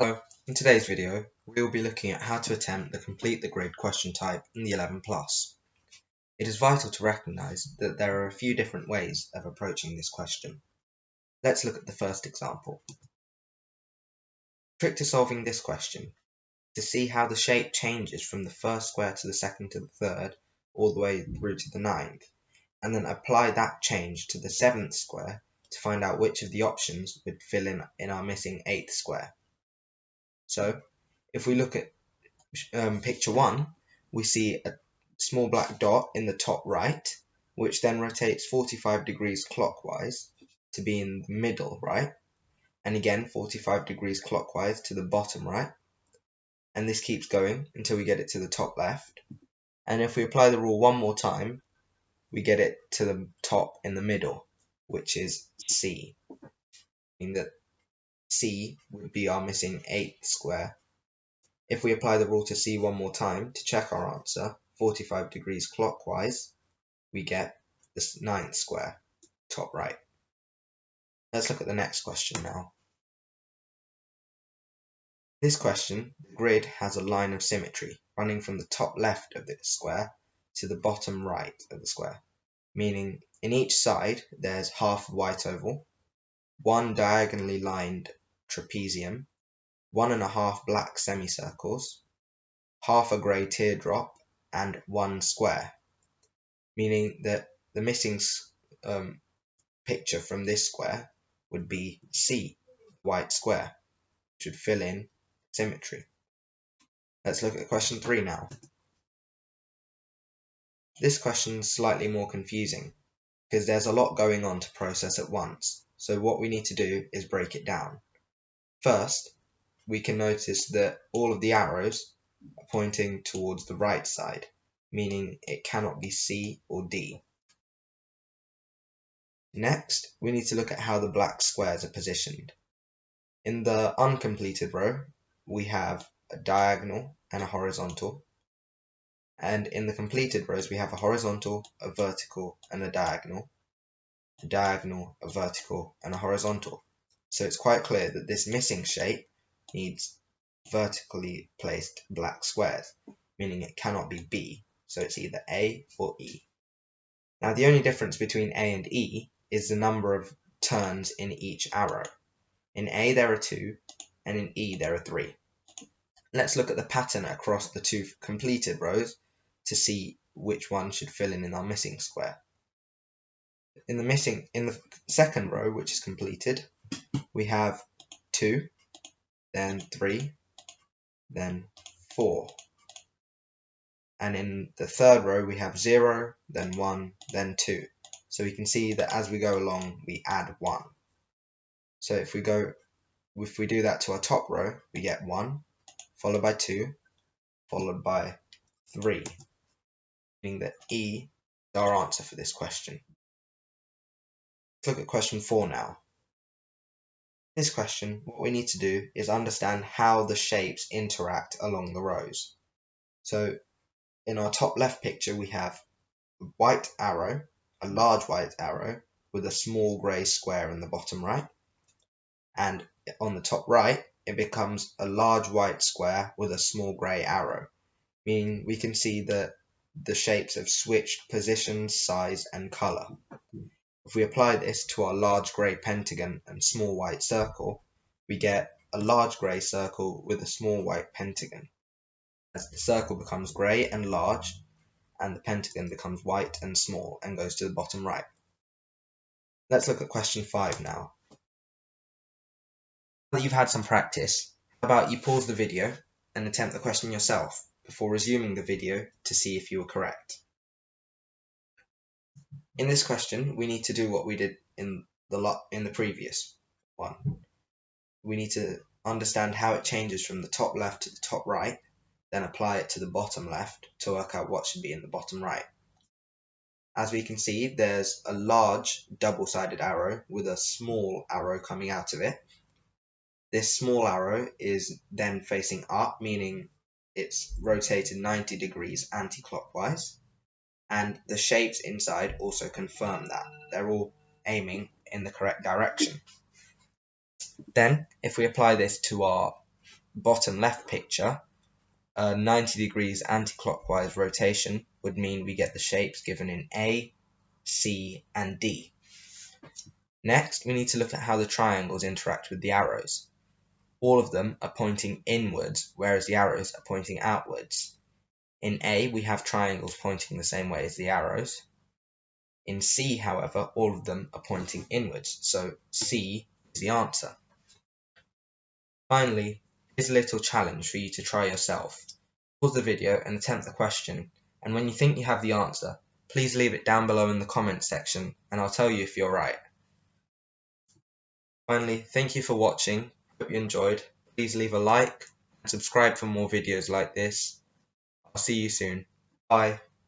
So, in today's video, we will be looking at how to attempt the complete the grid question type in the 11 plus. It is vital to recognise that there are a few different ways of approaching this question. Let's look at the first example. The trick to solving this question is to see how the shape changes from the first square to the second to the third, all the way through to the ninth, and then apply that change to the seventh square to find out which of the options would fill in our missing eighth square. So, if we look at picture 1, we see a small black dot in the top right, which then rotates 45 degrees clockwise to be in the middle right, and again 45 degrees clockwise to the bottom right, and this keeps going until we get it to the top left. And if we apply the rule one more time, we get it to the top in the middle, which is C, meaning that C would be our missing eighth square. If we apply the rule to C one more time to check our answer, 45 degrees clockwise, we get this ninth square, top right. Let's look at the next question now. This question, the grid has a line of symmetry running from the top left of the square to the bottom right of the square, meaning in each side there's half white oval, one diagonally lined trapezium, 1.5 black semicircles, half a grey teardrop, and one square, meaning that the missing picture from this square would be C, white square, which would fill in symmetry. Let's look at question 3 now. This question is slightly more confusing because there's a lot going on to process at once, so what we need to do is break it down. First, we can notice that all of the arrows are pointing towards the right side, meaning it cannot be C or D. Next, we need to look at how the black squares are positioned. In the uncompleted row, we have a diagonal and a horizontal, and in the completed rows we have a horizontal, a vertical, and a diagonal, a vertical, and a horizontal. So it's quite clear that this missing shape needs vertically placed black squares, meaning it cannot be B, so it's either A or E. Now the only difference between A and E is the number of turns in each arrow. In A there are 2, and in E there are 3. Let's look at the pattern across the two completed rows to see which one should fill in our missing square. In the second row, which is completed, we have 2, then 3, then 4. And in the third row we have 0, then 1, then 2. So we can see that as we go along we add 1. So if we do that to our top row, we get 1, followed by 2, followed by 3, meaning that E is our answer for this question. Let's look at question 4 now. This question, what we need to do is understand how the shapes interact along the rows. So in our top left picture we have a white arrow, a large white arrow with a small grey square in the bottom right, and on the top right it becomes a large white square with a small grey arrow, meaning we can see that the shapes have switched position, size, and colour. If we apply this to our large grey pentagon and small white circle, we get a large grey circle with a small white pentagon, as the circle becomes grey and large, and the pentagon becomes white and small and goes to the bottom right. Let's look at question 5 now. Now that you've had some practice, how about you pause the video and attempt the question yourself before resuming the video to see if you were correct. In this question, we need to do what we did in the previous one. We need to understand how it changes from the top left to the top right, then apply it to the bottom left to work out what should be in the bottom right. As we can see, there's a large double-sided arrow with a small arrow coming out of it. This small arrow is then facing up, meaning it's rotated 90 degrees anti-clockwise. And the shapes inside also confirm that. They're all aiming in the correct direction. Then, if we apply this to our bottom left picture, a 90 degrees anti-clockwise rotation would mean we get the shapes given in A, C, and D. Next, we need to look at how the triangles interact with the arrows. All of them are pointing inwards, whereas the arrows are pointing outwards. In A, we have triangles pointing the same way as the arrows. In C, however, all of them are pointing inwards, so C is the answer. Finally, here's a little challenge for you to try yourself. Pause the video and attempt the question, and when you think you have the answer, please leave it down below in the comments section and I'll tell you if you're right. Finally, thank you for watching. Hope you enjoyed. Please leave a like and subscribe for more videos like this. I'll see you soon. Bye.